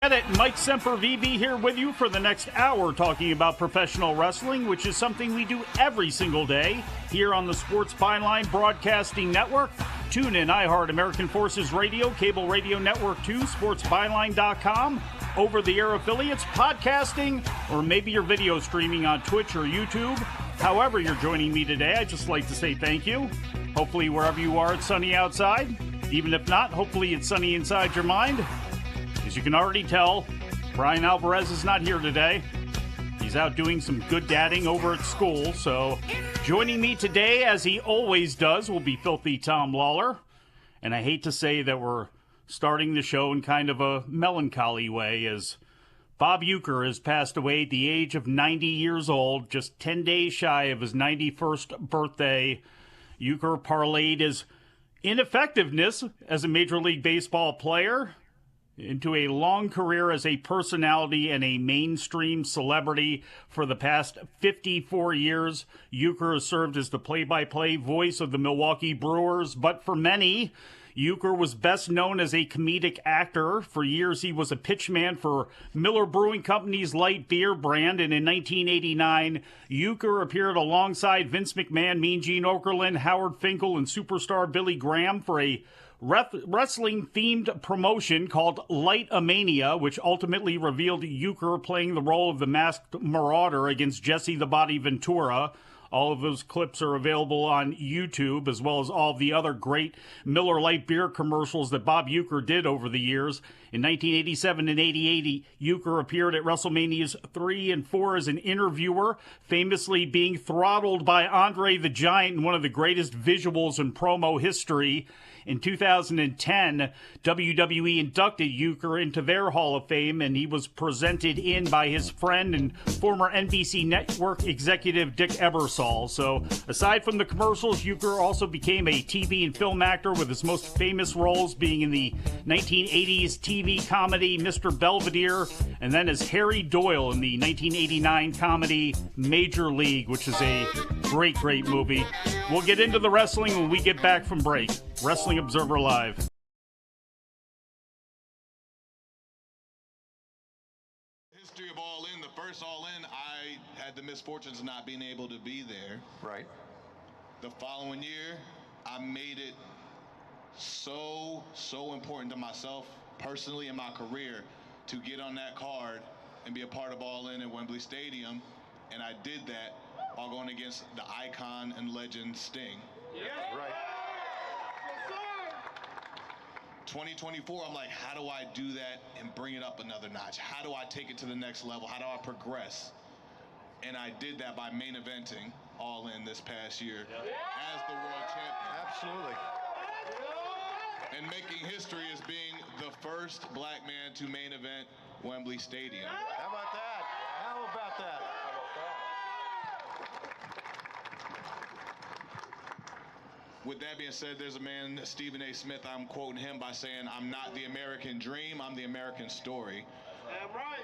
Edit Mike Sempervive here with you for the next hour talking about professional wrestling, which is something we do every single day here on the Sports Byline Broadcasting Network. Tune in iHeart, American Forces Radio, Cable Radio Network 2, sportsbyline.com, over-the-air affiliates, podcasting, or maybe you're video streaming on Twitch or YouTube. However you're joining me today, I'd just like to say thank you. Hopefully wherever you are, it's sunny outside. Even if not, hopefully it's sunny inside your mind. As you can already tell, Bryan Alvarez is not here today. He's out doing some good dadding over at school. So joining me today, as he always does, will be Filthy Tom Lawler. And I hate to say that we're starting the show in kind of a melancholy way, as Bob Uecker has passed away at the age of 90 years old, just 10 days shy of his 91st birthday. Uecker parlayed his ineffectiveness as a Major League Baseball player into a long career as a personality and a mainstream celebrity. For the past 54 years, Uecker has served as the play-by-play voice of the Milwaukee Brewers, but for many, Uecker was best known as a comedic actor. For years, he was a pitchman for Miller Brewing Company's light beer brand, and in 1989, Uecker appeared alongside Vince McMahon, Mean Gene Okerlund, Howard Finkel, and superstar Billy Graham for a wrestling-themed promotion called Light-A-Mania, which ultimately revealed Uecker playing the role of the Masked Marauder against Jesse the Body Ventura. All of those clips are available on YouTube, as well as all the other great Miller Lite beer commercials that Bob Uecker did over the years. In 1987 and 88, Uecker appeared at WrestleManias 3 and 4 as an interviewer, famously being throttled by Andre the Giant in one of the greatest visuals in promo history. In 2010, WWE inducted Uecker into their Hall of Fame, and he was presented in by his friend and former NBC Network executive Dick Ebersol. So, aside from the commercials, Uecker also became a TV and film actor, with his most famous roles being in the 1980s TV comedy Mr. Belvedere, and then as Harry Doyle in the 1989 comedy Major League, which is a great, great movie. We'll get into the wrestling when we get back from break. Wrestling Observer Live. History of All In, the first All In, I had the misfortunes of not being able to be there. Right. The following year, I made it so important to myself, personally, in my career, to get on that card and be a part of All In at Wembley Stadium. And I did that while going against the icon and legend Sting. Yeah. Right. 2024, I'm like, how do I do that and bring it up another notch? How do I take it to the next level? How do I progress? And I did that by main eventing All In this past year as the world champion. Absolutely. And making history as being the first black man to main event Wembley Stadium. How about that? How about that? With that being said, there's a man, Stephen A. Smith, I'm quoting him by saying, I'm not the American dream, I'm the American story. Damn right.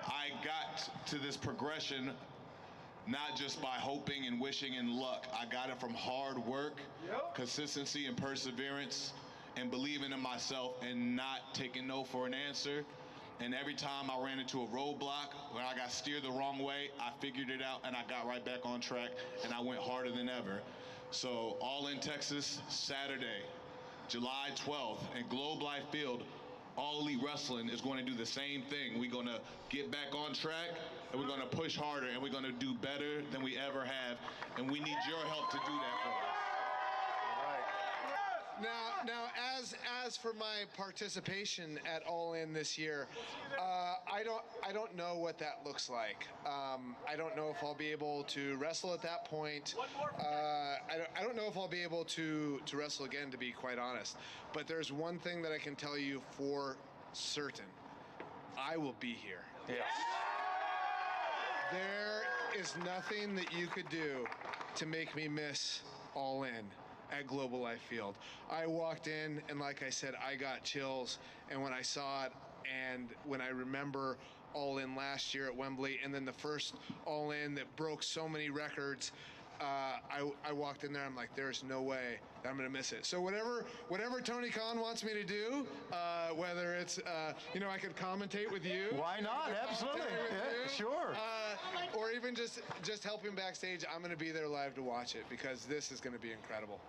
I got to this progression not just by hoping and wishing and luck. I got it from hard work, consistency and perseverance, and believing in myself and not taking no for an answer. And every time I ran into a roadblock, when I got steered the wrong way, I figured it out and I got right back on track and I went harder than ever. So All In Texas, Saturday, July 12th, at Globe Life Field. All Elite Wrestling is going to do the same thing. We're going to get back on track, and we're going to push harder, and we're going to do better than we ever have. And we need your help to do that for us. Now, as for my participation at All In this year, I don't know what that looks like. I don't know if I'll be able to wrestle at that point. I don't know if I'll be able to wrestle again, to be quite honest. But there's one thing that I can tell you for certain: I will be here. Yes. There is nothing that you could do to make me miss All In at Global Life Field. I walked in, and like I said, I got chills, and when I saw it, and when I remember All In last year at Wembley, and then the first All In that broke so many records, I walked in there. I'm like, there's no way that I'm gonna miss it. So whatever Tony Khan wants me to do, whether it's I could commentate with you. Why not? Absolutely. Yeah, sure. Or even just help him backstage. I'm gonna be there live to watch it because this is gonna be incredible.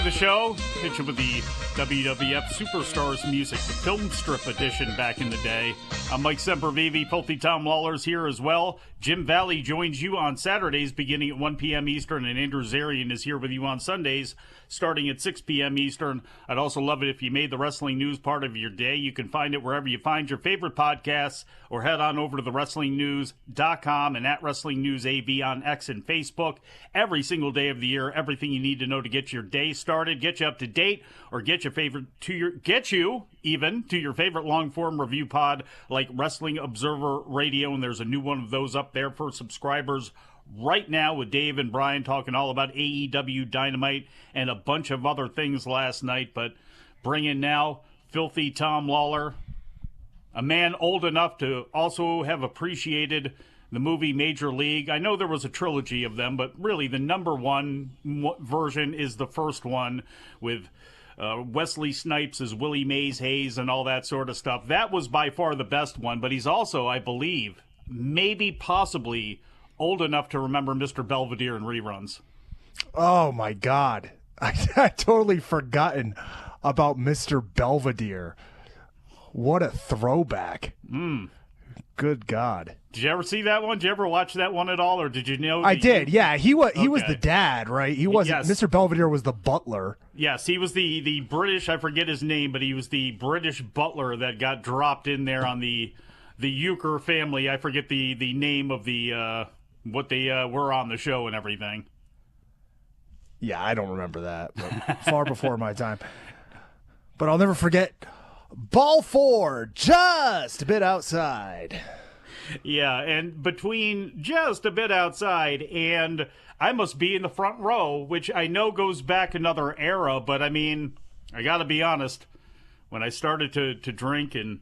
The show, hit you with the WWF Superstars music, the film strip edition back in the day. I'm Mike Sempervive, Filthy Tom Lawler's here as well. Jim Valley joins you on Saturdays beginning at 1 p.m. Eastern, and Andrew Zarian is here with you on Sundays starting at 6 p.m. Eastern. I'd also love it if you made the wrestling news part of your day. You can find it wherever you find your favorite podcasts, or head on over to thewrestlingnews.com and at Wrestling News AV on X and Facebook. Every single day of the year, everything you need to know to get your day started, get you up to date, or get you even to your favorite long-form review pod like Wrestling Observer Radio, and there's a new one of those up there for subscribers right now with Dave and Brian talking all about AEW Dynamite and a bunch of other things last night. But bring in now Filthy Tom Lawler, a man old enough to also have appreciated the movie Major League. I know there was a trilogy of them, but really the number one version is the first one with Wesley Snipes as Willie Mays Hayes and all that sort of stuff. That was by far the best one, but he's also, I believe, maybe possibly old enough to remember Mr. Belvedere in reruns. Oh, my God. I totally forgotten about Mr. Belvedere. What a throwback. Good God. Did you ever see that one? Did you ever watch that one at all, or did you know? I did, yeah. He was the dad, right? He wasn't. Yes. Mr. Belvedere was the butler. Yes, he was the British, I forget his name, but he was the British butler that got dropped in there on the Euchre family. I forget the name of the what they were on the show and everything. Yeah, I don't remember that, but far before my time. But I'll never forget Ball 4, just a bit outside. Yeah, and between just a bit outside and I must be in the front row, which I know goes back another era, but I mean, I gotta be honest, when I started to drink and,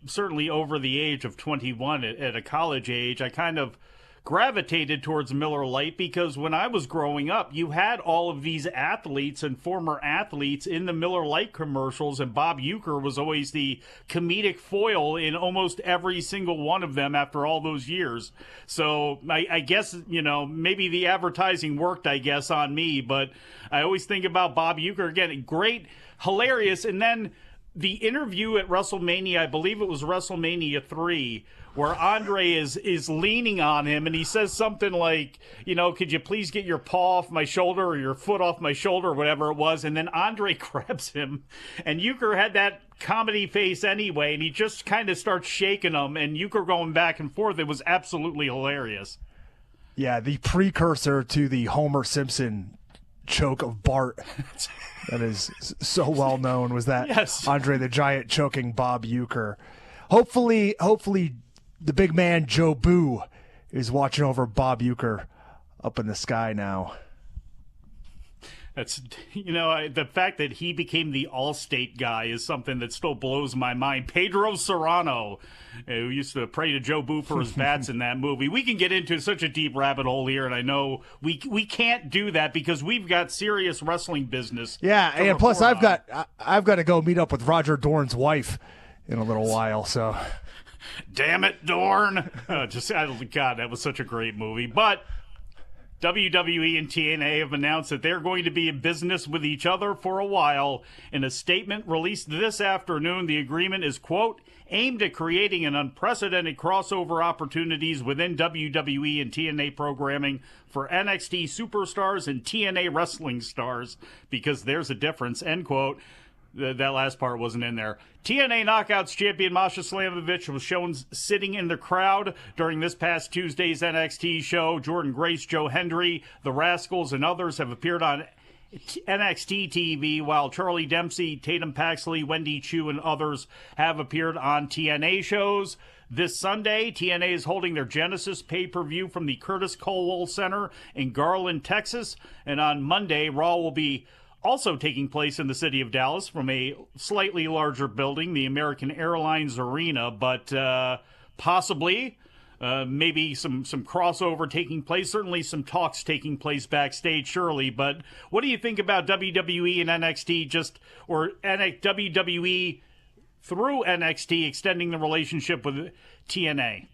certainly over the age of 21 at a college age, I kind of gravitated towards Miller Lite because when I was growing up, you had all of these athletes and former athletes in the Miller Lite commercials, and Bob Uecker was always the comedic foil in almost every single one of them after all those years. So I guess, maybe the advertising worked, on me, but I always think about Bob Uecker again, great, hilarious, and then the interview at WrestleMania, I believe it was WrestleMania 3, where Andre is leaning on him, and he says something like, could you please get your paw off my shoulder or your foot off my shoulder or whatever it was, and then Andre grabs him, and Uecker had that comedy face anyway, and he just kind of starts shaking him, and Uecker going back and forth. It was absolutely hilarious. Yeah, the precursor to the Homer Simpson choke of Bart that is so well known was that yes. Andre the Giant choking Bob Uecker. Hopefully the big man Joe Boo is watching over Bob Uecker up in the sky now. That's, the fact that he became the Allstate guy is something that still blows my mind. Pedro Serrano, who used to pray to Joe Boo for his bats in that movie. We can get into such a deep rabbit hole here, and I know we can't do that because we've got serious wrestling business. Yeah, and plus I've got to go meet up with Roger Dorn's wife in a little while, so. Damn it, Dorn. God, that was such a great movie. But WWE and TNA have announced that they're going to be in business with each other for a while. In a statement released this afternoon, the agreement is, quote, aimed at creating an unprecedented crossover opportunities within WWE and TNA programming for NXT superstars and TNA wrestling stars, because there's a difference, end quote. That last part wasn't in there. TNA Knockouts champion Masha Slamovich was shown sitting in the crowd during this past Tuesday's NXT show. Jordan Grace, Joe Hendry, The Rascals, and others have appeared on NXT TV, while Charlie Dempsey, Tatum Paxley, Wendy Chu, and others have appeared on TNA shows. This Sunday, TNA is holding their Genesis pay-per-view from the Curtis Colwell Center in Garland, Texas. And on Monday, Raw will be also taking place in the city of Dallas from a slightly larger building, the American Airlines Arena, but possibly maybe some crossover taking place, certainly some talks taking place backstage, surely. But what do you think about WWE and NXT or WWE through NXT extending the relationship with TNA?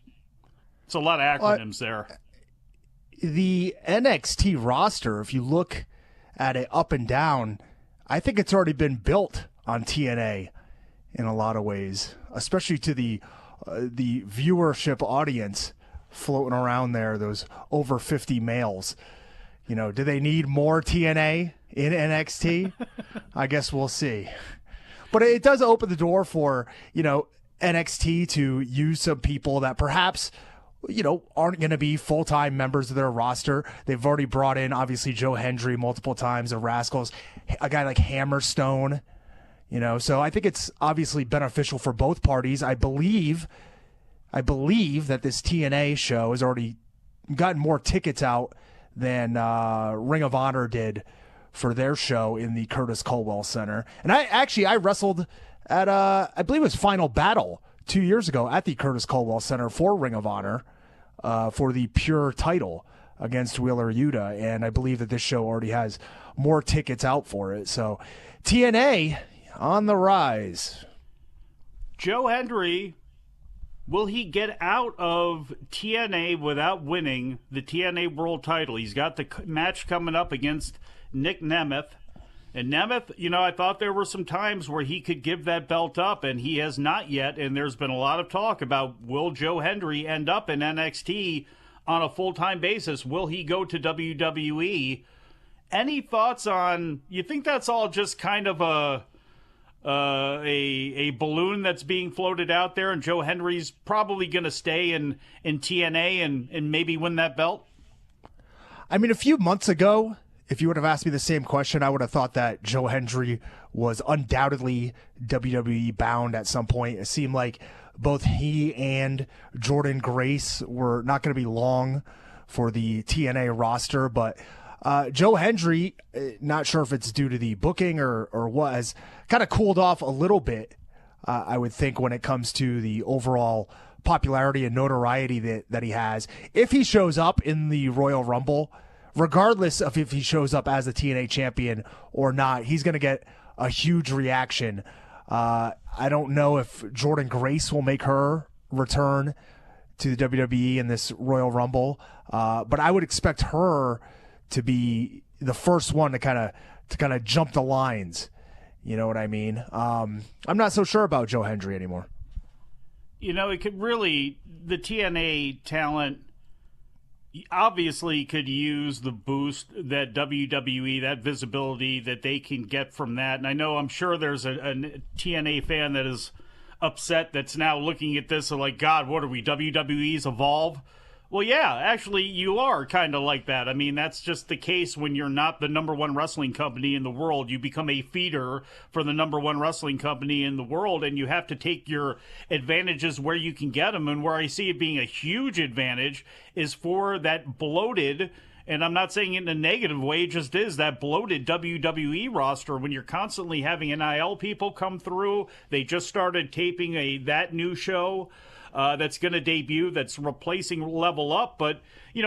It's a lot of acronyms there. The NXT roster, if you look at it up and down, I think it's already been built on TNA in a lot of ways, especially to the viewership audience floating around there, those over 50 males. You know, do they need more TNA in NXT? I guess we'll see. But it does open the door for, NXT to use some people that perhaps, aren't going to be full-time members of their roster. They've already brought in, obviously, Joe Hendry multiple times, the Rascals, a guy like Hammerstone, So I think it's obviously beneficial for both parties. I believe that this TNA show has already gotten more tickets out than Ring of Honor did for their show in the Curtis Colwell Center. And I wrestled at, I believe it was Final Battle 2 years ago at the Curtis Colwell Center for Ring of Honor for the Pure title against Wheeler Yuta. And I believe that this show already has more tickets out for it. So TNA on the rise. Joe Hendry, will he get out of TNA without winning the TNA World title? He's got the match coming up against Nick Nemeth. And Nemeth, I thought there were some times where he could give that belt up, and he has not yet. And there's been a lot of talk about, will Joe Hendry end up in NXT on a full-time basis? Will he go to WWE? Any thoughts on, you think that's all just kind of a balloon that's being floated out there, and Joe Hendry's probably going to stay in TNA and maybe win that belt? I mean, a few months ago, if you would have asked me the same question, I would have thought that Joe Hendry was undoubtedly WWE bound at some point. It seemed like both he and Jordan Grace were not going to be long for the TNA roster, but Joe Hendry, not sure if it's due to the booking or what, has kind of cooled off a little bit, I would think, when it comes to the overall popularity and notoriety that he has. If he shows up in the Royal Rumble, regardless of if he shows up as the TNA champion or not, he's going to get a huge reaction. I don't know if Jordan Grace will make her return to the WWE in this Royal Rumble, but I would expect her to be the first one to kind of jump the lines. You know what I mean? I'm not so sure about Joe Hendry anymore. It could really, the TNA talent obviously could use the boost that WWE, that visibility that they can get from that. And I'm sure there's a TNA fan that is upset that's now looking at this and like, God, what are we, WWE's Evolve? Well, yeah, actually, you are kind of like that. I mean, that's just the case when you're not the number one wrestling company in the world. You become a feeder for the number one wrestling company in the world, and you have to take your advantages where you can get them. And where I see it being a huge advantage is for that bloated, and I'm not saying it in a negative way, it just is that bloated WWE roster when you're constantly having NIL people come through. They just started taping that new show that's going to debut, that's replacing Level Up. But,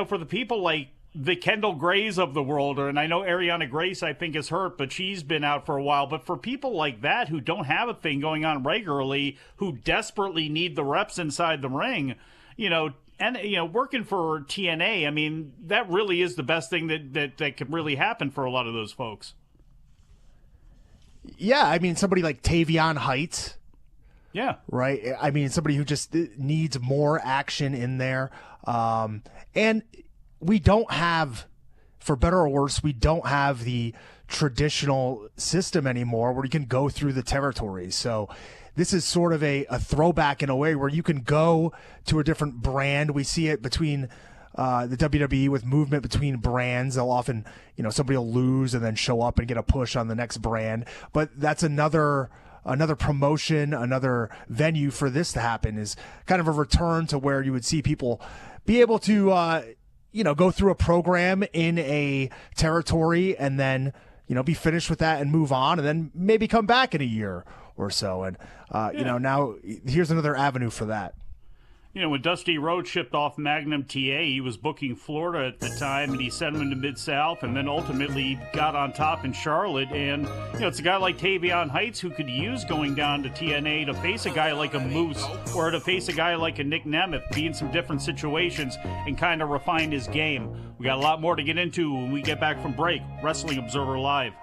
for the people like the Kendall Grays of the world, and I know Ariana Grace, I think, is hurt, but she's been out for a while. But for people like that who don't have a thing going on regularly, who desperately need the reps inside the ring, working for TNA, I mean, that really is the best thing that could really happen for a lot of those folks. Yeah, I mean, somebody like Tavion Heights. Yeah. Right. I mean, somebody who just needs more action in there. And we don't have, for better or worse, we don't have the traditional system anymore where you can go through the territories. So this is sort of a throwback in a way where you can go to a different brand. We see it between the WWE with movement between brands. They'll often, somebody will lose and then show up and get a push on the next brand. But that's another promotion, another venue for this to happen, is kind of a return to where you would see people be able to, go through a program in a territory and then, be finished with that and move on and then maybe come back in a year or so. And, now here's another avenue for that. When Dusty Rhodes shipped off Magnum TA, he was booking Florida at the time, and he sent him into Mid-South, and then ultimately got on top in Charlotte. And, it's a guy like Tavion Heights who could use going down to TNA to face a guy like a Moose or to face a guy like a Nick Nemeth, be in some different situations and kind of refine his game. We got a lot more to get into when we get back from break. Wrestling Observer Live.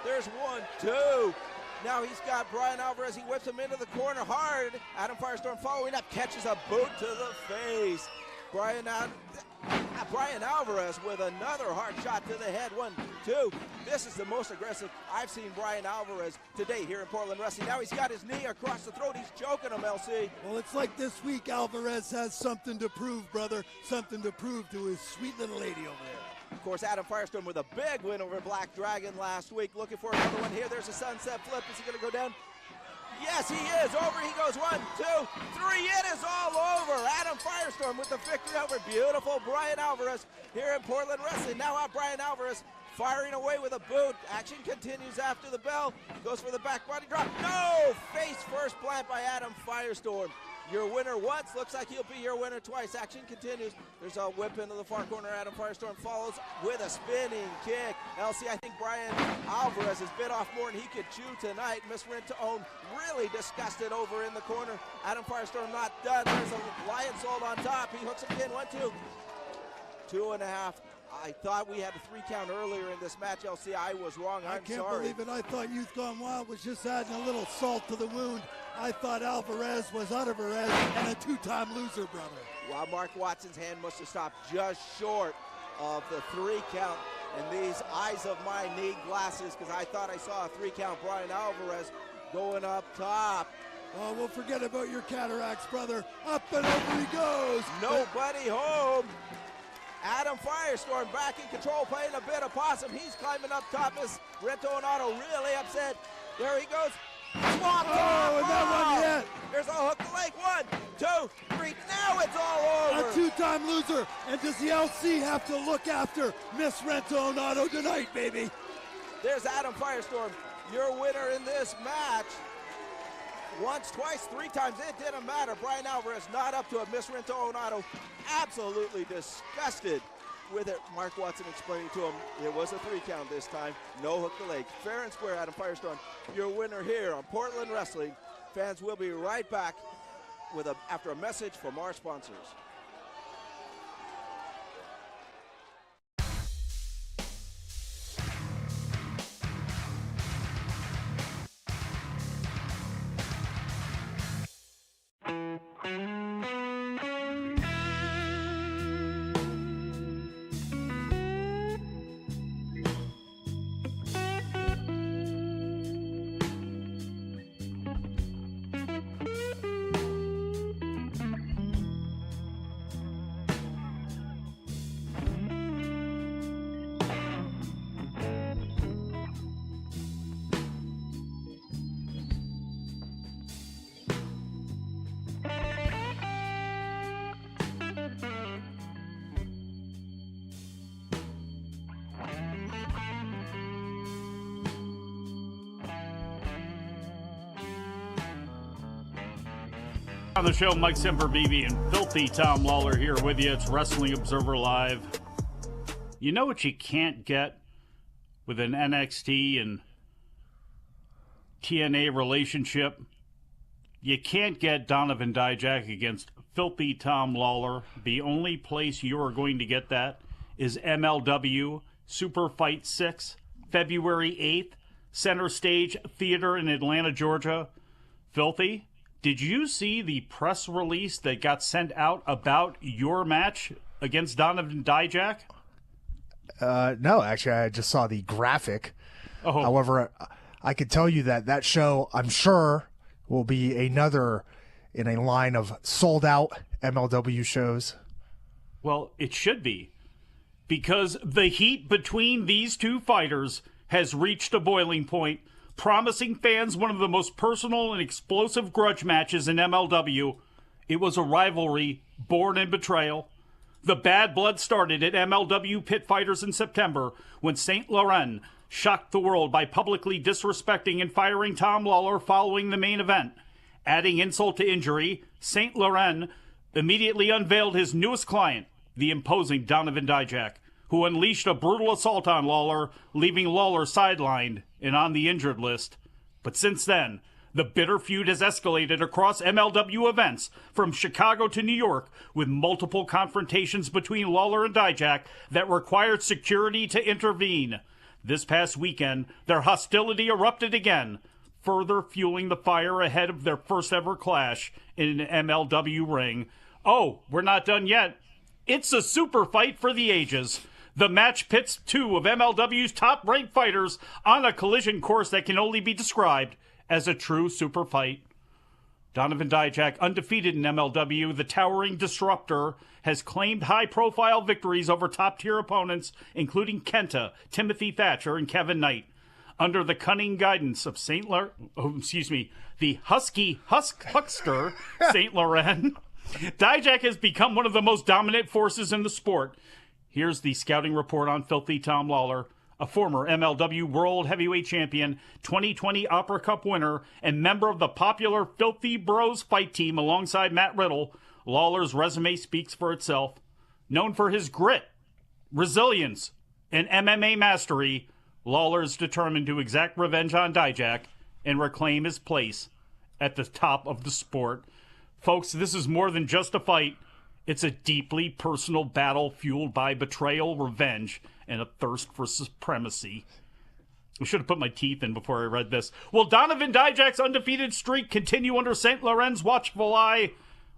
There's 1, 2. Now he's got Bryan Alvarez. He whips him into the corner hard. Adam Firestorm following up, catches a boot to the face. Bryan Alvarez with another hard shot to the head. 1, 2. This is the most aggressive I've seen Bryan Alvarez today here in Portland Wrestling. Now he's got his knee across the throat. He's choking him, LC. Well, it's like this week Alvarez has something to prove, brother. Something to prove to his sweet little lady over there. Of course, Adam Firestorm with a big win over Black Dragon last week. Looking for another one here. There's a sunset flip. Is he going to go down? Yes, he is. Over he goes. 1, 2, 3. It is all over. Adam Firestorm with the victory over beautiful Bryan Alvarez here in Portland Wrestling. Now out Bryan Alvarez firing away with a boot. Action continues after the bell. Goes for the back body drop. No! Face first plant by Adam Firestorm. Your winner once, looks like he'll be your winner twice. Action continues. There's a whip into the far corner. Adam Firestorm follows with a spinning kick. LC, I think Bryan Alvarez has bit off more than he could chew tonight. Miss Rentone really disgusted over in the corner. Adam Firestorm not done. There's a lion sold on top. He hooks him again. 1, 2. 2.5. I thought we had a 3 count earlier in this match, LC. I was wrong. I'm sorry. I can't believe it. I thought Youth Gone Wild was just adding a little salt to the wound. I thought Alvarez was Alvarez and a 2-time loser, brother. Well, Mark Watson's hand must have stopped just short of the 3 count. And these eyes of mine need glasses, because I thought I saw a 3 count Bryan Alvarez going up top. Oh, well, forget about your cataracts, brother. Up and over he goes. Nobody home. Adam Firestorm back in control, playing a bit of possum. He's climbing up top. Is Rento and Otto really upset? There he goes. Swamp and that one yet. There's a hook to leg. 1, 2, 3. Now it's all over. A 2-time loser. And does the LC have to look after Miss Rento and Otto tonight, baby? There's Adam Firestorm, your winner in this match. Once, twice, 3 times, it didn't matter. Bryan Alvarez not up to it. Miss Rento Onato absolutely disgusted with it. Mark Watson explaining to him it was a 3 count this time. No hook the leg. Fair and square, Adam Firestorm, your winner here on Portland Wrestling. Fans will be right back with after a message from our sponsors. On the show, Mike Sempervive and Filthy Tom Lawler here with you. It's Wrestling Observer Live. You know what you can't get with an NXT and TNA relationship? You can't get Donovan Dijak against Filthy Tom Lawler. The only place you are going to get that is MLW Super Fight 6, February 8th. Center Stage Theater in Atlanta, Georgia. Filthy, did you see the press release that got sent out about your match against Donovan Dijak? No, actually, I just saw the graphic. Oh. However, I could tell you that show, I'm sure, will be another in a line of sold-out MLW shows. Well, it should be, because the heat between these two fighters has reached a boiling point, promising fans one of the most personal and explosive grudge matches in MLW. It was a rivalry born in betrayal. The bad blood started at MLW Pit Fighters in September when St. Laurent shocked the world by publicly disrespecting and firing Tom Lawler following the main event. Adding insult to injury, St. Laurent immediately unveiled his newest client, the imposing Donovan Dijak, who unleashed a brutal assault on Lawler, leaving Lawler sidelined and on the injured list. But since then, the bitter feud has escalated across MLW events from Chicago to New York, with multiple confrontations between Lawler and Dijak that required security to intervene. This past weekend, their hostility erupted again, further fueling the fire ahead of their first ever clash in an MLW ring. Oh, we're not done yet. It's a super fight for the ages. The match pits two of MLW's top-ranked fighters on a collision course that can only be described as a true super fight. Donovan Dijak, undefeated in MLW, the towering disruptor, has claimed high-profile victories over top-tier opponents, including Kenta, Timothy Thatcher, and Kevin Knight. Under the cunning guidance of the husky huckster, St. Laurent, Dijak has become one of the most dominant forces in the sport. Here's the scouting report on Filthy Tom Lawler, a former MLW World Heavyweight Champion, 2020 Opera Cup winner, and member of the popular Filthy Bros fight team alongside Matt Riddle. Lawler's resume speaks for itself. Known for his grit, resilience, and MMA mastery, Lawler is determined to exact revenge on Dijak and reclaim his place at the top of the sport. Folks, this is more than just a fight. It's a deeply personal battle fueled by betrayal, revenge, and a thirst for supremacy. I should have put my teeth in before I read this. Will Donovan Dijak's undefeated streak continue under St. Laurent's watchful eye?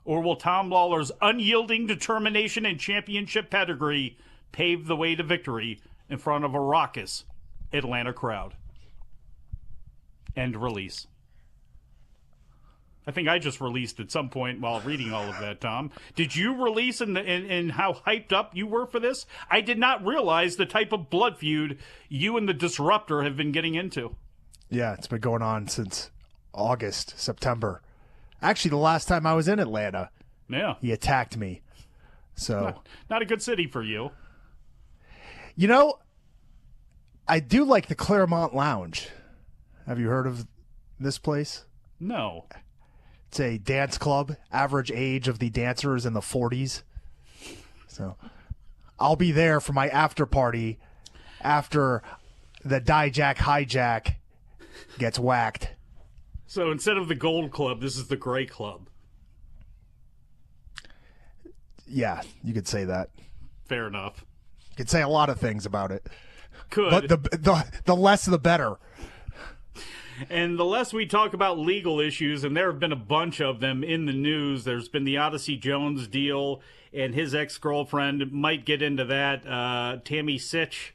Or will Tom Lawler's unyielding determination and championship pedigree pave the way to victory in front of a raucous Atlanta crowd? End release. I think I just released at some point while reading all of that, Tom. Did you release in how hyped up you were for this? I did not realize the type of blood feud you and the Disruptor have been getting into. Yeah, it's been going on since August, September. Actually, the last time I was in Atlanta, he attacked me. So not a good city for you. You know, I do like the Claremont Lounge. Have you heard of this place? No. It's a dance club. Average age of the dancers in the 40s. So I'll be there for my after party after the Dijak hijack gets whacked. So instead of the Gold Club, this is the Gray Club. Yeah, you could say that. Fair enough. You could say a lot of things about it. Could. But the less the better. And the less we talk about legal issues, and there have been a bunch of them in the news, there's been the Odyssey Jones deal and his ex-girlfriend. Might get into that. Tammy Sitch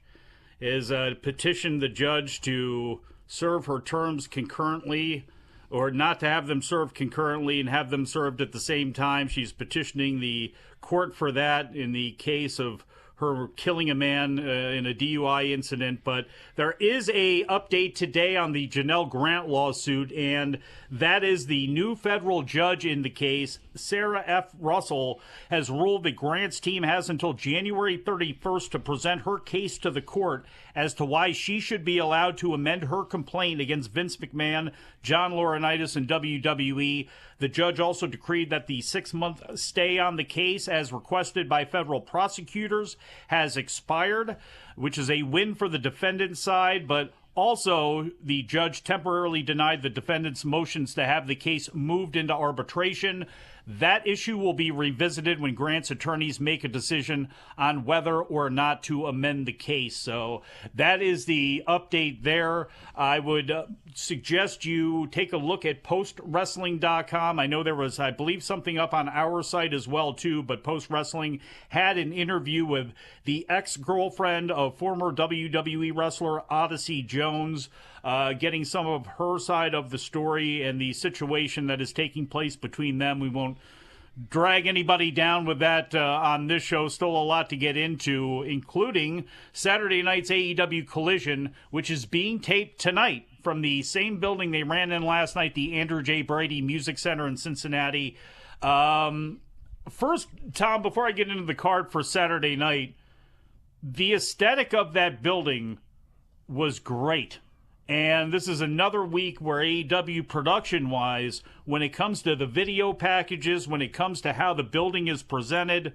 has petitioned the judge to serve her terms concurrently, or not to have them served concurrently and have them served at the same time. She's petitioning the court for that in the case of her killing a man in a DUI incident. But there is a update today on the Janelle Grant lawsuit, and that is the new federal judge in the case, Sarah F. Russell, has ruled that Grant's team has until January 31st to present her case to the court as to why she should be allowed to amend her complaint against Vince McMahon, John Laurinaitis, and WWE. The judge also decreed that the 6-month stay on the case, as requested by federal prosecutors, has expired, which is a win for the defendant's side, but also the judge temporarily denied the defendant's motions to have the case moved into arbitration. That issue will be revisited when Grant's attorneys make a decision on whether or not to amend the case. So that is the update there. I would suggest you take a look at postwrestling.com. I know there was, I believe, something up on our site as well, too, but Post Wrestling had an interview with the ex-girlfriend of former WWE wrestler Odyssey Jones, getting some of her side of the story and the situation that is taking place between them. We won't drag anybody down with that on this show. Still a lot to get into, including Saturday night's AEW Collision, which is being taped tonight from the same building they ran in last night, the Andrew J. Brady Music Center in Cincinnati. First, Tom, before I get into the card for Saturday night, the aesthetic of that building was great. And this is another week where AEW production-wise, when it comes to the video packages, when it comes to how the building is presented,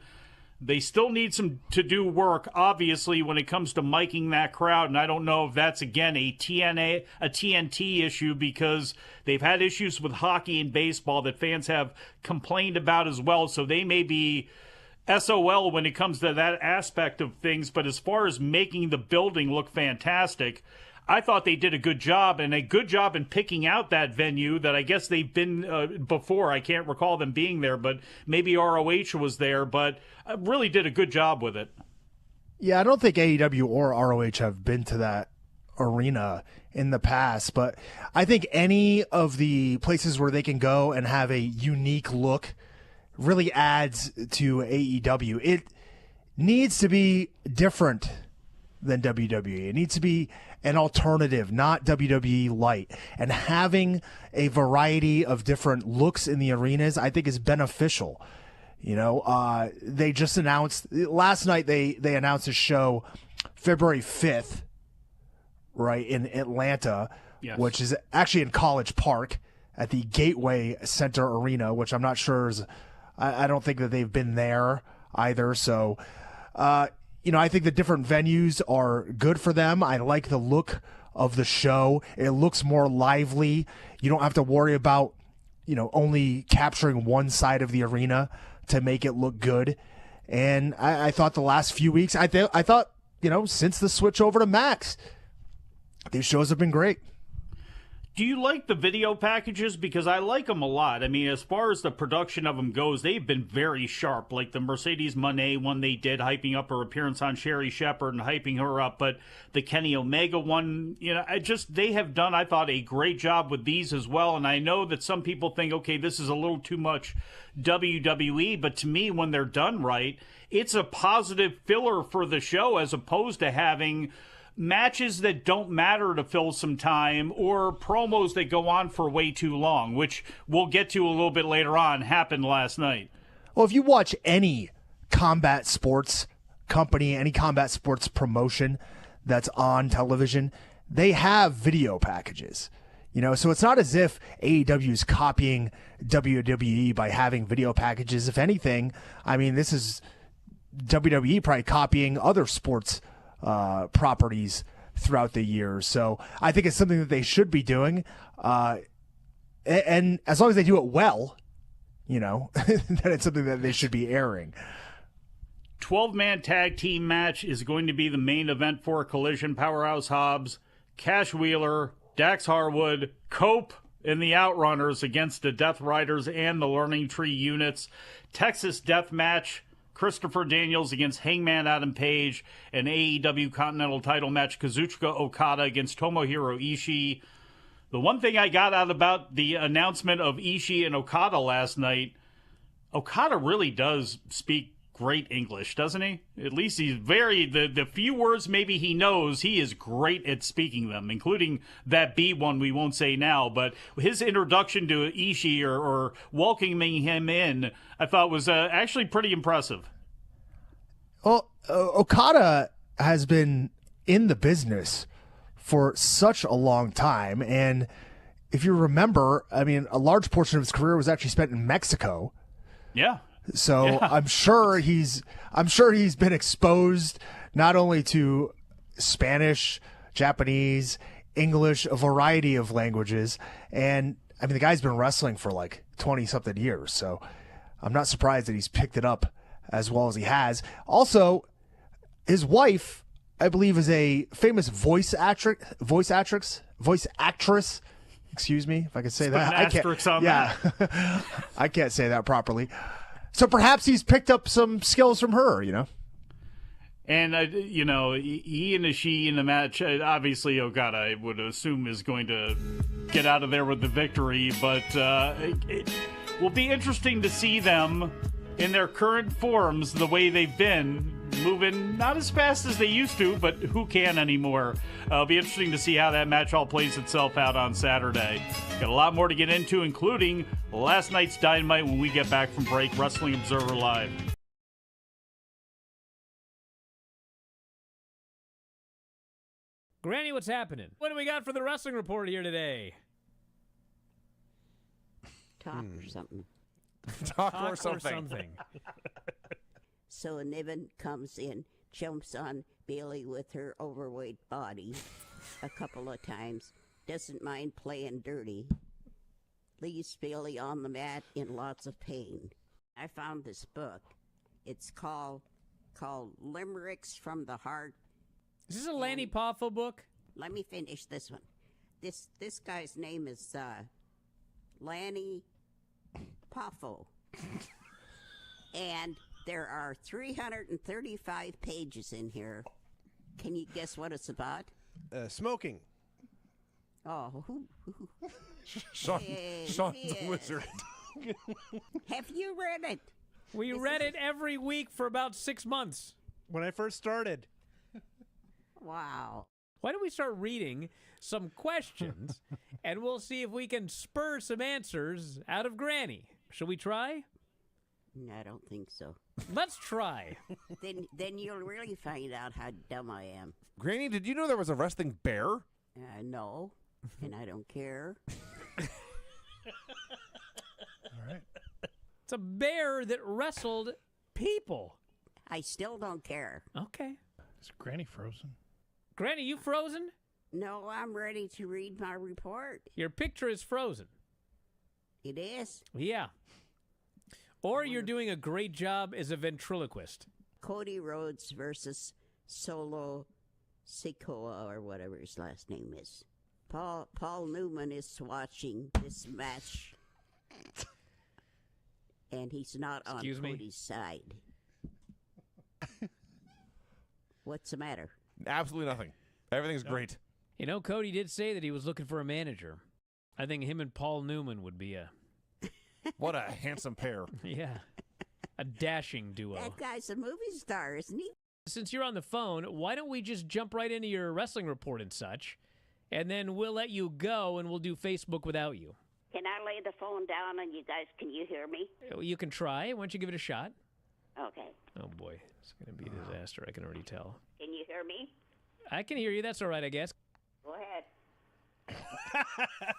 they still need to do work, obviously, when it comes to miking that crowd. And I don't know if that's, again, a TNT issue, because they've had issues with hockey and baseball that fans have complained about as well. So they may be SOL when it comes to that aspect of things. But as far as making the building look fantastic, I thought they did a good job, and a good job in picking out that venue that I guess they've been before. I can't recall them being there, but maybe ROH was there, but really did a good job with it. Yeah, I don't think AEW or ROH have been to that arena in the past, but I think any of the places where they can go and have a unique look really adds to AEW. It needs to be different than WWE. It needs to be an alternative, not WWE light. And having a variety of different looks in the arenas, I think, is beneficial. You know, they just announced last night. They announced a show February 5th, right, in Atlanta, yes, which is actually in College Park at the Gateway Center Arena, which I'm not sure is. I don't think that they've been there either. So, you know, I think the different venues are good for them. I like the look of the show. It looks more lively. You don't have to worry about, you know, only capturing one side of the arena to make it look good. And I thought the last few weeks, I thought, you know, since the switch over to Max, these shows have been great. Do you like the video packages? Because I like them a lot. I mean, as far as the production of them goes, they've been very sharp. Like the Mercedes Moné one they did, hyping up her appearance on Sherry Shepherd and hyping her up. But the Kenny Omega one, you know, they have done, I thought, a great job with these as well. And I know that some people think, okay, this is a little too much WWE. But to me, when they're done right, it's a positive filler for the show, as opposed to having matches that don't matter to fill some time, or promos that go on for way too long, which we'll get to a little bit later on, happened last night. Well, if you watch any combat sports company, any combat sports promotion that's on television, they have video packages. You know, so it's not as if AEW is copying WWE by having video packages. If anything, I mean, this is WWE probably copying other sports properties throughout the years. So I think it's something that they should be doing. And as long as they do it well, you know, then it's something that they should be airing. 12-man tag team match is going to be the main event for Collision. Powerhouse Hobbs, Cash Wheeler, Dax Harwood, Cope, and the Outrunners against the Death Riders and the Learning Tree units. Texas Death Match, Christopher Daniels against Hangman Adam Page, an AEW Continental title match, Kazuchika Okada against Tomohiro Ishii. The one thing I got out about the announcement of Ishii and Okada last night, Okada really does speak great English, doesn't he? At least he's the few words maybe he knows, he is great at speaking them, including that B one we won't say now. But his introduction to Ishii or welcoming him in, I thought was actually pretty impressive. Well, Okada has been in the business for such a long time. And if you remember, I mean, a large portion of his career was actually spent in Mexico. Yeah. So yeah. I'm sure he's been exposed not only to Spanish, Japanese, English, a variety of languages. And I mean, the guy's been wrestling for like 20 something years. So I'm not surprised that he's picked it up as well as he has. Also, his wife, I believe, is a famous voice actress. Excuse me, if I could say that. I can't. I can't say that properly. So perhaps he's picked up some skills from her, And, he and a she in the match, obviously Okada, I would assume, is going to get out of there with the victory. But it will be interesting to see them in their current forms, the way they've been, moving not as fast as they used to, but who can anymore? It'll be interesting to see how that match all plays itself out on Saturday. Got a lot more to get into, including last night's Dynamite when we get back from break. Wrestling Observer Live. Granny, what's happening? What do we got for the wrestling report here today? Talk or something. Talk or something. So Niven comes in, jumps on Bailey with her overweight body a couple of times, doesn't mind playing dirty, leaves Bailey on the mat in lots of pain. I found this book. It's called Limericks from the Heart. Is this a Lanny Poffo book? Let me finish this one. This guy's name is Lanny Poffo. And there are 335 pages in here. Can you guess what it's about? Smoking. Oh, Sean the Wizard. Have you read it? We read it every week for about 6 months. When I first started. Wow. Why don't we start reading some questions, and we'll see if we can spur some answers out of Granny. Shall we try? No, I don't think so. Let's try. Then you'll really find out how dumb I am. Granny, did you know there was a wrestling bear? No, and I don't care. All right. It's a bear that wrestled people. I still don't care. Okay. Is Granny frozen? Granny, you frozen? No, I'm ready to read my report. Your picture is frozen. It is? Yeah. Or you're doing a great job as a ventriloquist. Cody Rhodes versus Solo Sikoa, or whatever his last name is. Paul Newman is watching this match. And he's not on Cody's side. What's the matter? Absolutely nothing. Everything's great. You know, Cody did say that he was looking for a manager. I think him and Paul Newman would be a... What a handsome pair. Yeah. A dashing duo. That guy's a movie star, isn't he? Since you're on the phone, why don't we just jump right into your wrestling report and such, and then we'll let you go and we'll do Facebook without you. Can I lay the phone down and you guys, can you hear me? You can try. Why don't you give it a shot? Okay. Oh, boy. It's going to be a disaster. I can already tell. Can you hear me? I can hear you. That's all right, I guess. Go ahead.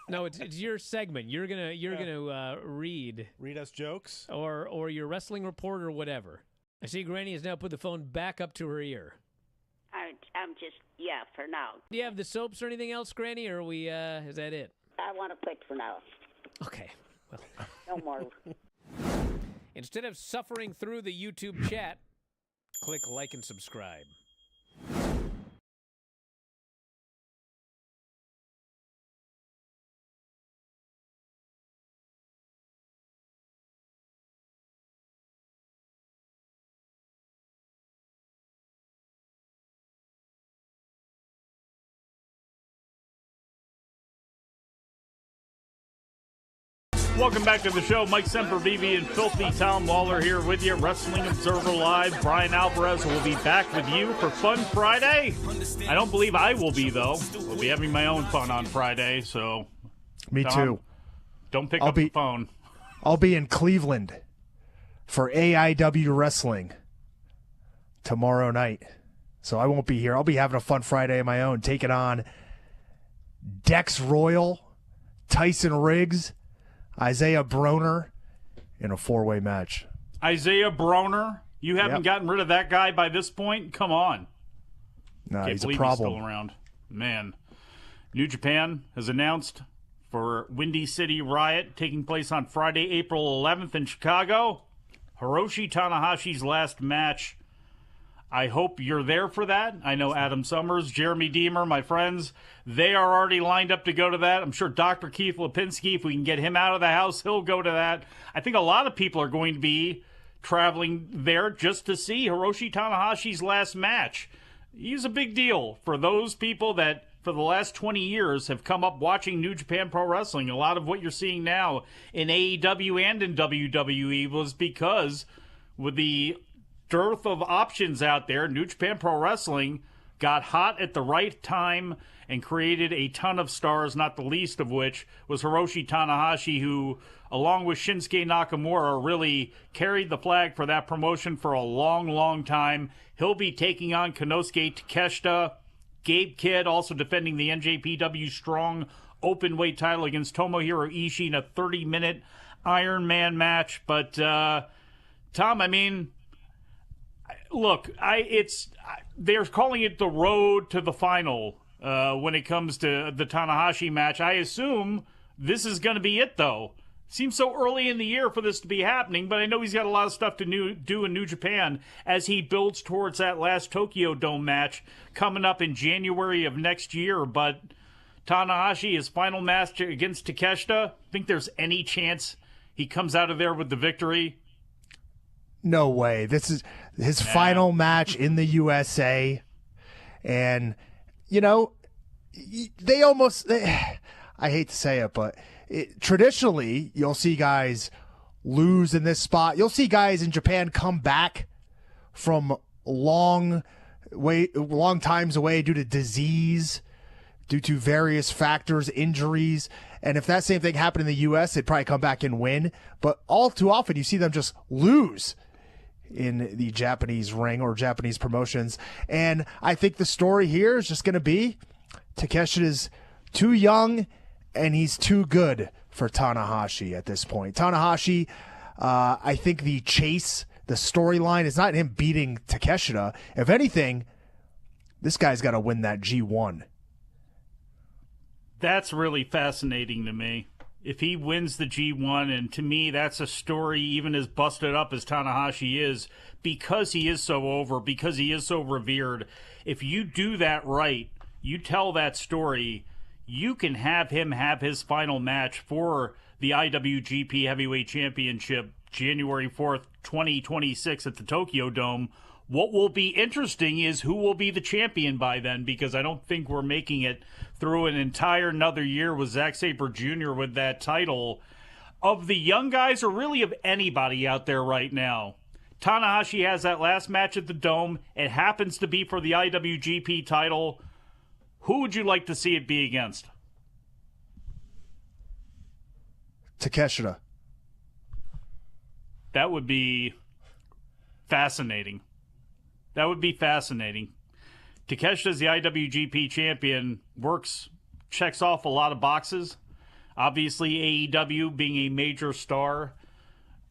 No, it's your segment. You're gonna read us jokes or your wrestling report or whatever. I see Granny has now put the phone back up to her ear. I'm just for now. Do you have the soaps or anything else, Granny, or are we is that it? I want to quit for now. Okay. Well, no more. Instead of suffering through the YouTube chat, click like and subscribe. Welcome back to the show. Mike Sempervive and Filthy Tom Lawler here with you. Wrestling Observer Live. Bryan Alvarez will be back with you for Fun Friday. I don't believe I will be, though. We'll be having my own fun on Friday, so... Me Tom, too. Don't pick up the phone. I'll be in Cleveland for AIW Wrestling tomorrow night. So I won't be here. I'll be having a Fun Friday of my own, taking on Dex Royal, Tyson Riggs, Isaiah Broner in a four-way match. Isaiah Broner? You haven't gotten rid of that guy by this point? Come on. No, Can't he's a believe problem. He's still around. Man. New Japan has announced for Windy City Riot taking place on Friday, April 11th in Chicago. Hiroshi Tanahashi's last match. I hope you're there for that. I know Adam Summers, Jeremy Deemer, my friends, they are already lined up to go to that. I'm sure Dr. Keith Lipinski, if we can get him out of the house, he'll go to that. I think a lot of people are going to be traveling there just to see Hiroshi Tanahashi's last match. He's a big deal for those people that for the last 20 years have come up watching New Japan Pro Wrestling. A lot of what you're seeing now in AEW and in WWE was because with the dearth of options out there, New Japan Pro Wrestling got hot at the right time and created a ton of stars, not the least of which was Hiroshi Tanahashi, who, along with Shinsuke Nakamura, really carried the flag for that promotion for a long, long time. He'll be taking on Konosuke Takeshita. Gabe Kidd also defending the NJPW Strong Openweight title against Tomohiro Ishii in a 30-minute Iron Man match. But, Tom, I mean, look, they're calling it the road to the final when it comes to the Tanahashi match. I assume this is going to be it, though. Seems so early in the year for this to be happening, but I know he's got a lot of stuff to do in New Japan as he builds towards that last Tokyo Dome match coming up in January of next year. But Tanahashi, his final match against Takeshita, think there's any chance he comes out of there with the victory? No way. This is his final match in the USA. And, you know, I hate to say it, but traditionally, you'll see guys lose in this spot. You'll see guys in Japan come back from long times away due to disease, due to various factors, injuries. And if that same thing happened in the U.S., they'd probably come back and win. But all too often, you see them just lose in the Japanese ring or Japanese promotions. And I think the story here is just going to be Takeshita's too young and he's too good for Tanahashi at this point. Tanahashi, I think the chase, the storyline is not him beating Takeshita. If anything, this guy's got to win that G1. That's really fascinating to me. If he wins the G1, and to me, that's a story even as busted up as Tanahashi is, because he is so over, because he is so revered. If you do that right, you tell that story, you can have him have his final match for the IWGP Heavyweight Championship January 4th, 2026 at the Tokyo Dome. What will be interesting is who will be the champion by then, because I don't think we're making it through an entire another year with Zack Sabre Jr. with that title. Of the young guys, or really of anybody out there right now, Tanahashi has that last match at the Dome. It happens to be for the IWGP title. Who would you like to see it be against? Takeshita. That would be fascinating. That would be fascinating. Takeshita's the IWGP champion, checks off a lot of boxes. Obviously, AEW being a major star,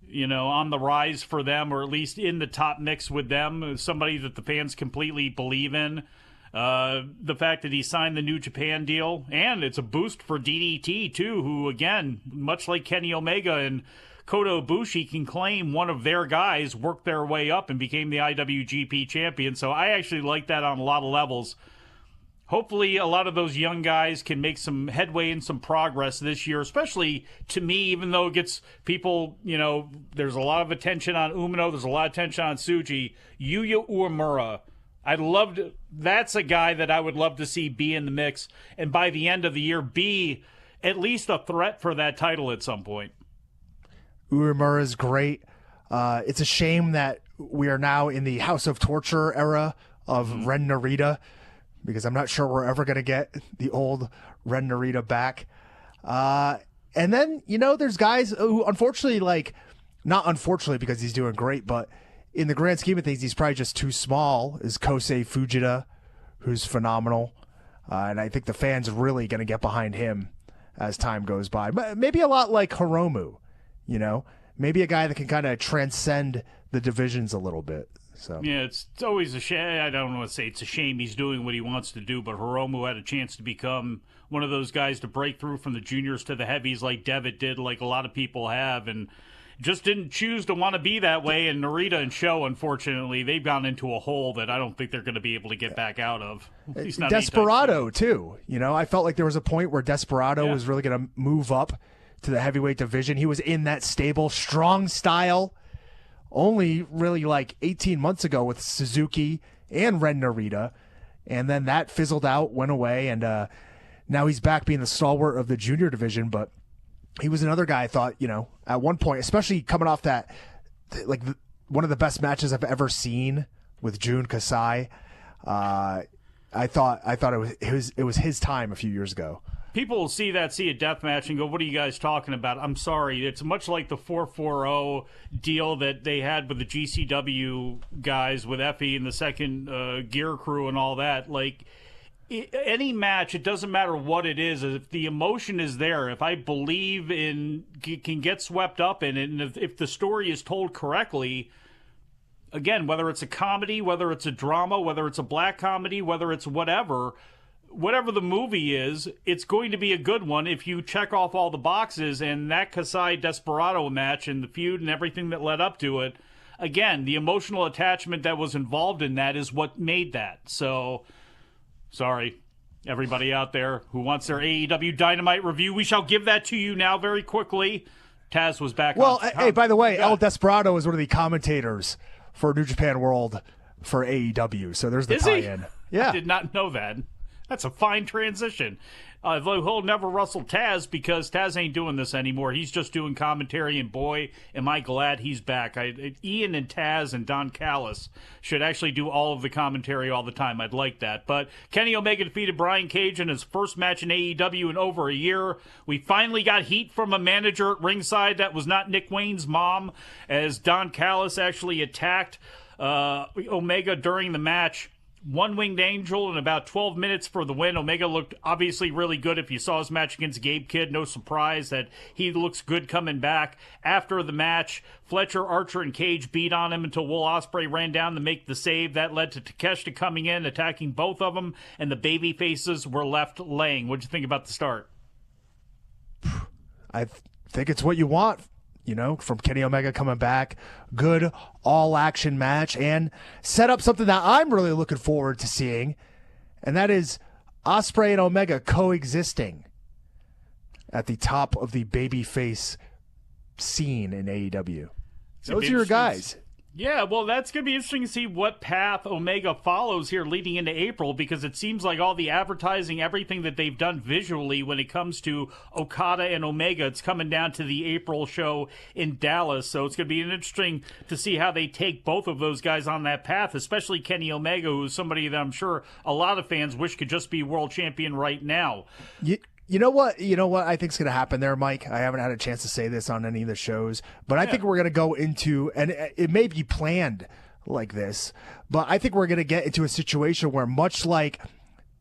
on the rise for them, or at least in the top mix with them, somebody that the fans completely believe in. The fact that he signed the New Japan deal, and it's a boost for DDT too, who again, much like Kenny Omega and Kota Ibushi, can claim one of their guys worked their way up and became the IWGP champion. So I actually like that on a lot of levels. Hopefully a lot of those young guys can make some headway and some progress this year, especially to me, even though it gets people, there's a lot of attention on Umino, there's a lot of attention on Tsuji. Yuya Uemura, that's a guy that I would love to see be in the mix, and by the end of the year be at least a threat for that title at some point. Uemura is great. It's a shame that we are now in the House of Torture era of Ren Narita, because I'm not sure we're ever going to get the old Ren Narita back. And then, there's guys who unfortunately, not unfortunately because he's doing great, but in the grand scheme of things, he's probably just too small, is Kosei Fujita, who's phenomenal. And I think the fans are really going to get behind him as time goes by. Maybe a lot like Hiromu, maybe a guy that can kind of transcend the divisions a little bit. So yeah, it's always a shame. I don't want to say it's a shame he's doing what he wants to do, but Hiromu had a chance to become one of those guys to break through from the juniors to the heavies like Devitt did, like a lot of people have. And just didn't choose to want to be that way. And Narita and Show, unfortunately, they've gone into a hole that I don't think they're going to be able to get back out of. At least not Desperado, too. I felt like there was a point where Desperado was really going to move up to the heavyweight division. He was in that stable, strong style, only really like 18 months ago with Suzuki and Ren Narita. And then that fizzled out, went away, and now he's back being the stalwart of the junior division. But he was another guy I thought, at one point, especially coming off that, one of the best matches I've ever seen with Jun Kasai. I thought it was his time a few years ago. People will see a death match and go, what are you guys talking about? I'm sorry. It's much like the 440 deal that they had with the GCW guys with Effie and the second gear crew and all that. Like, any match, it doesn't matter what it is. If the emotion is there, if I believe can get swept up in it, and if the story is told correctly, again, whether it's a comedy, whether it's a drama, whether it's a black comedy, whether it's whatever the movie is, it's going to be a good one if you check off all the boxes. And that Kasai Desperado match and the feud and everything that led up to it, again, the emotional attachment that was involved in that is what made that. So, sorry, everybody out there who wants their AEW Dynamite review, we shall give that to you now very quickly. Taz was back. Hey, by the way, El Desperado is one of the commentators for New Japan World for AEW. So there's the tie-in. Yeah, I did not know that. That's a fine transition. He'll never wrestle Taz because Taz ain't doing this anymore. He's just doing commentary, and boy, am I glad he's back. Ian and Taz and Don Callis should actually do all of the commentary all the time. I'd like that. But Kenny Omega defeated Brian Cage in his first match in AEW in over a year. We finally got heat from a manager at ringside that was not Nick Wayne's mom, as Don Callis actually attacked Omega during the match. One-winged angel in about 12 minutes for the win. Omega looked obviously really good. If you saw his match against Gabe Kidd, no surprise that he looks good coming back. After the match, Fletcher, Archer, and Cage beat on him until Will Ospreay ran down to make the save. That led to Takeshita coming in, attacking both of them, and the baby faces were left laying. What'd you think about the start? I think it's what you want. From Kenny Omega coming back, good all-action match, and set up something that I'm really looking forward to seeing, and that is Ospreay and Omega coexisting at the top of the babyface scene in AEW. Those are your guys. Yeah, well, that's going to be interesting to see what path Omega follows here leading into April, because it seems like all the advertising, everything that they've done visually when it comes to Okada and Omega, it's coming down to the April show in Dallas. So it's going to be interesting to see how they take both of those guys on that path, especially Kenny Omega, who's somebody that I'm sure a lot of fans wish could just be world champion right now. You know what I think is going to happen there, Mike? I haven't had a chance to say this on any of the shows, but I think we're going to go into, and it may be planned like this, but I think we're going to get into a situation where, much like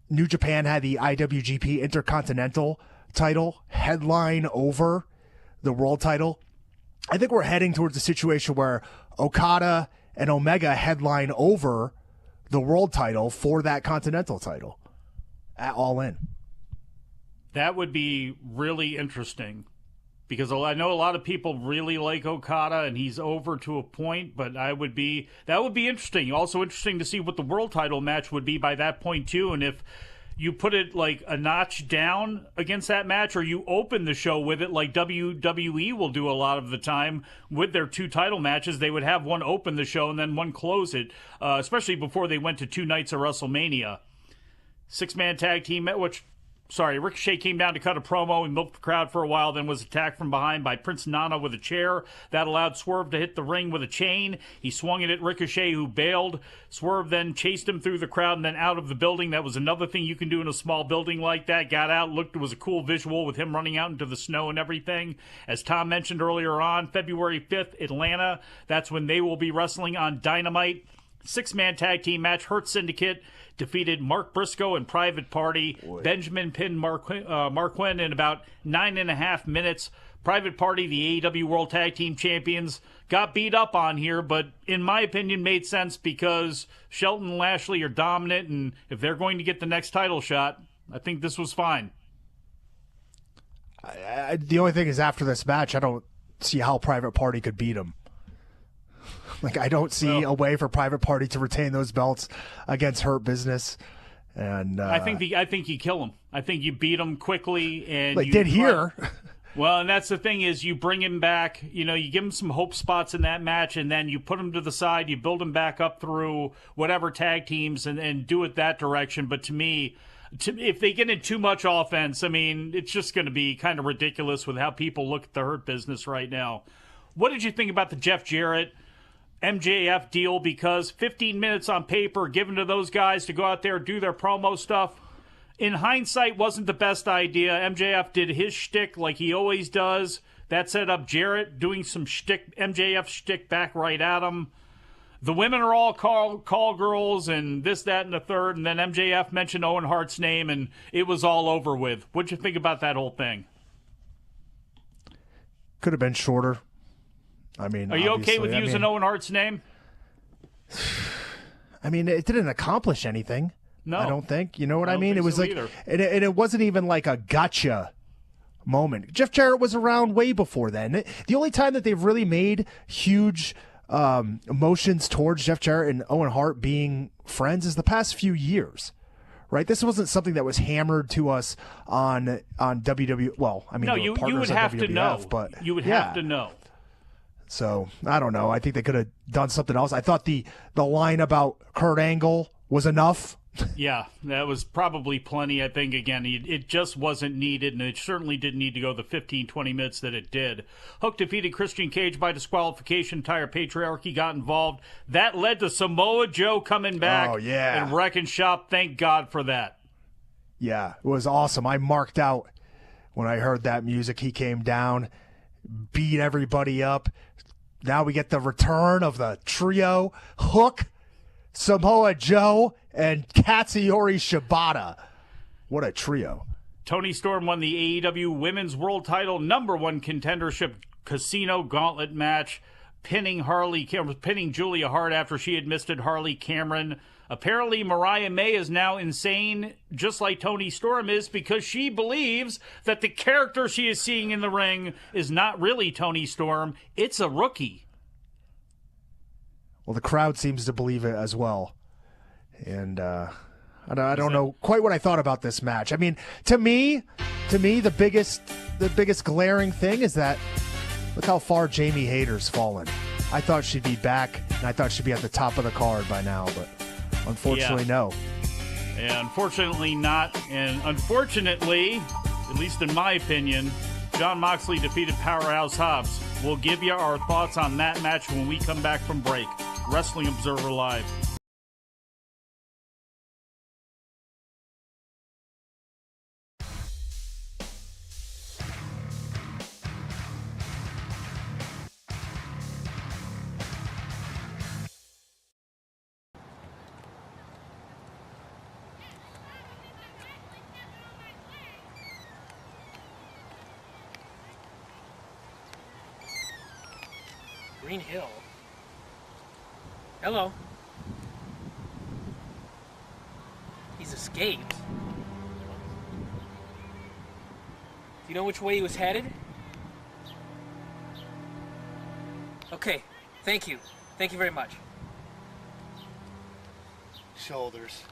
New Japan had the IWGP Intercontinental title headline over the world title, I think we're heading towards a situation where Okada and Omega headline over the world title for that Continental title at All In. That would be really interesting, because I know a lot of people really like Okada and he's over to a point, but that would be interesting. Also interesting to see what the world title match would be by that point too, and if you put it like a notch down against that match, or you open the show with it like WWE will do a lot of the time with their two title matches. They would have one open the show and then one close it, especially before they went to 2 nights of WrestleMania. 6-man tag team, Ricochet came down to cut a promo and milked the crowd for a while, then was attacked from behind by Prince Nana with a chair. That allowed Swerve to hit the ring with a chain. He swung it at Ricochet, who bailed. Swerve then chased him through the crowd and then out of the building. That was another thing you can do in a small building like that. Got out, it was a cool visual with him running out into the snow and everything. As Tom mentioned earlier on, February 5th, Atlanta. That's when they will be wrestling on Dynamite. 6-man tag team match. Hurt Syndicate defeated Mark Briscoe and Private Party. Benjamin pinned Mark Quinn in about 9.5 minutes. Private Party, the AEW World Tag Team Champions, got beat up on here, but in my opinion made sense because Shelton and Lashley are dominant, and if they're going to get the next title shot, I think this was fine. The only thing is, after this match, I don't see how Private Party could beat him. Like, I don't see a way for Private Party to retain those belts against Hurt Business. And I think you kill him. I think you beat him quickly, and like you did here. Well, and that's the thing is you bring him back. You know, you give him some hope spots in that match, and then you put him to the side. You build him back up through whatever tag teams, and do it that direction. But to me, if they get in too much offense, I mean, it's just going to be kind of ridiculous with how people look at the Hurt Business right now. What did you think about the Jeff Jarrett MJF deal? Because 15 minutes on paper given to those guys to go out there and do their promo stuff, in hindsight, wasn't the best idea. MJF did his shtick like he always does. That set up Jarrett doing some shtick, MJF shtick back right at him. The women are all call girls and this, that, and the third, and then MJF mentioned Owen Hart's name, and it was all over with. What'd you think about that whole thing? Could have been shorter. I mean, are you okay with using Owen Hart's name? I mean, it didn't accomplish anything. No, I don't think. You know what I mean? It was so like, either. and it wasn't even like a gotcha moment. Jeff Jarrett was around way before then. The only time that they've really made huge motions towards Jeff Jarrett and Owen Hart being friends is the past few years. Right, this wasn't something that was hammered to us on WWE. Well, I mean, no, they were you would partners on have WWF, to know. but You would have to know. So I don't know. I think they could have done something else. I thought the line about Kurt Angle was enough. Yeah, that was probably plenty. I think, again, it just wasn't needed, and it certainly didn't need to go the 15, 20 minutes that it did. Hook defeated Christian Cage by disqualification. Entire Patriarchy got involved. That led to Samoa Joe coming back and wrecking shop. Thank God for that. Yeah, it was awesome. I marked out when I heard that music. He came down, beat everybody up. Now we get the return of the trio, Hook, Samoa Joe, and Katsuyori Shibata. What a trio. Toni Storm won the AEW Women's World Title #1 contendership casino gauntlet match, pinning Julia Hart after she had misted Harley Cameron. Apparently, Mariah May is now insane, just like Toni Storm is, because she believes that the character she is seeing in the ring is not really Toni Storm. It's a rookie. Well, the crowd seems to believe it as well. And I don't know quite what I thought about this match. I mean, to me, the biggest glaring thing is that look how far Jamie Hayter's fallen. I thought she'd be back, and I thought she'd be at the top of the card by now, but unfortunately, no. Yeah, unfortunately not. And unfortunately, at least in my opinion, Jon Moxley defeated Powerhouse Hobbs. We'll give you our thoughts on that match when we come back from break. Wrestling Observer Live. Green Hill. Hello. He's escaped. Do you know which way he was headed? Okay, thank you. Thank you very much. Shoulders.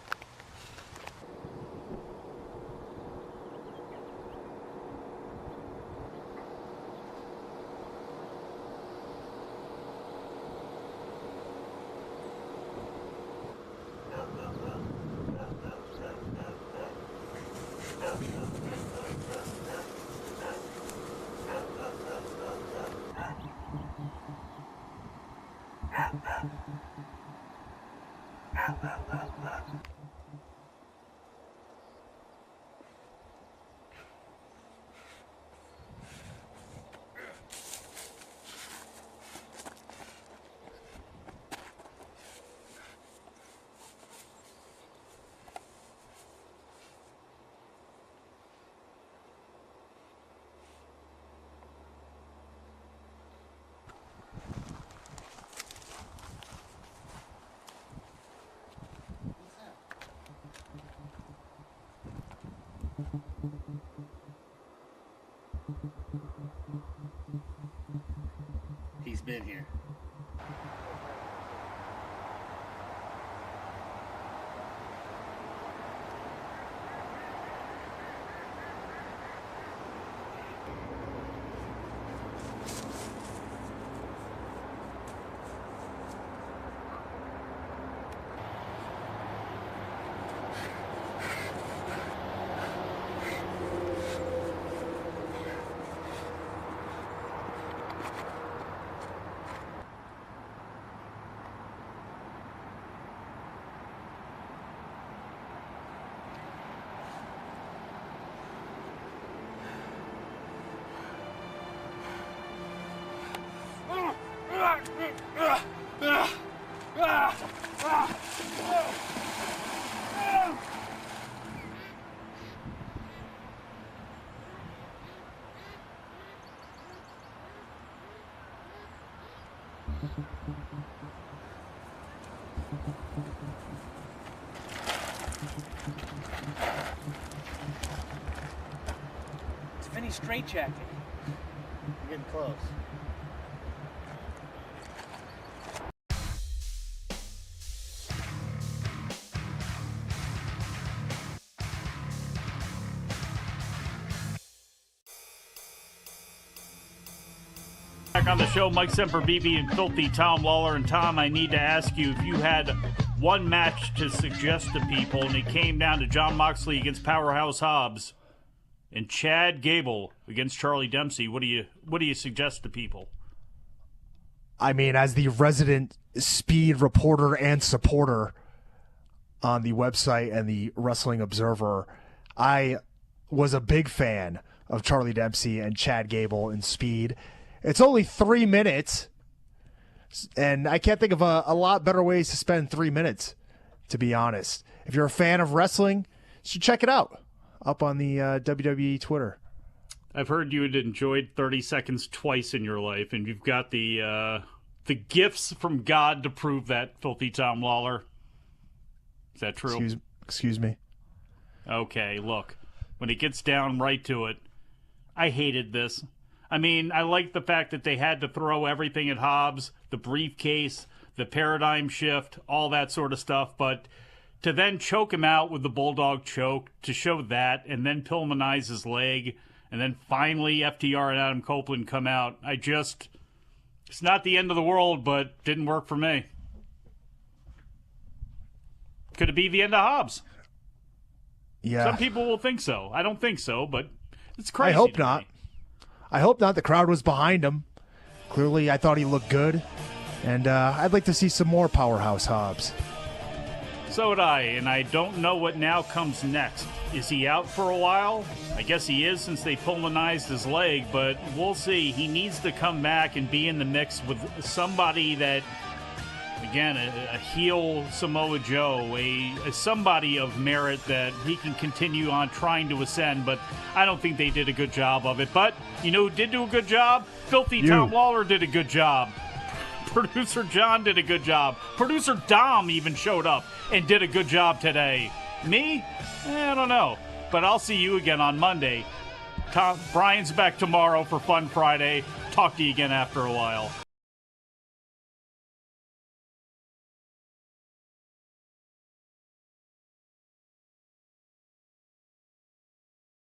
been here. It's Vinny's straitjacket. We're getting close. Back on the show, Mike Sempervive and Filthy Tom Lawler. And Tom, I need to ask you, if you had one match to suggest to people and it came down to Jon Moxley against Powerhouse Hobbs and Chad Gable against Charlie Dempsey, what do you suggest to people? I mean, as the resident speed reporter and supporter on the website and the Wrestling Observer, I was a big fan of Charlie Dempsey and Chad Gable in Speed. It's only 3 minutes, and I can't think of a lot better ways to spend 3 minutes, to be honest. If you're a fan of wrestling, you should check it out up on the WWE Twitter. I've heard you had enjoyed 30 Seconds twice in your life, and you've got the gifts from God to prove that, Filthy Tom Lawler. Is that true? Excuse me. Okay, look. When it gets down right to it, I hated this. I mean, I like the fact that they had to throw everything at Hobbs, the briefcase, the paradigm shift, all that sort of stuff, but to then choke him out with the Bulldog choke, to show that, and then Pillmanize his leg, and then finally FTR and Adam Copeland come out, it's not the end of the world, but didn't work for me. Could it be the end of Hobbs? Yeah. Some people will think so. I don't think so, but it's crazy. I hope not. I hope not. The crowd was behind him. Clearly, I thought he looked good. And I'd like to see some more Powerhouse Hobbs. So would I, and I don't know what now comes next. Is he out for a while? I guess he is, since they pulmonized his leg, but we'll see. He needs to come back and be in the mix with somebody that, again, a heel Samoa Joe, a somebody of merit that he can continue on trying to ascend, but I don't think they did a good job of it. But you know who did do a good job? Filthy Tom Lawler did a good job. Producer John did a good job. Producer Dom even showed up and did a good job today. Me? I don't know. But I'll see you again on Monday. Brian's back tomorrow for Fun Friday. Talk to you again after a while.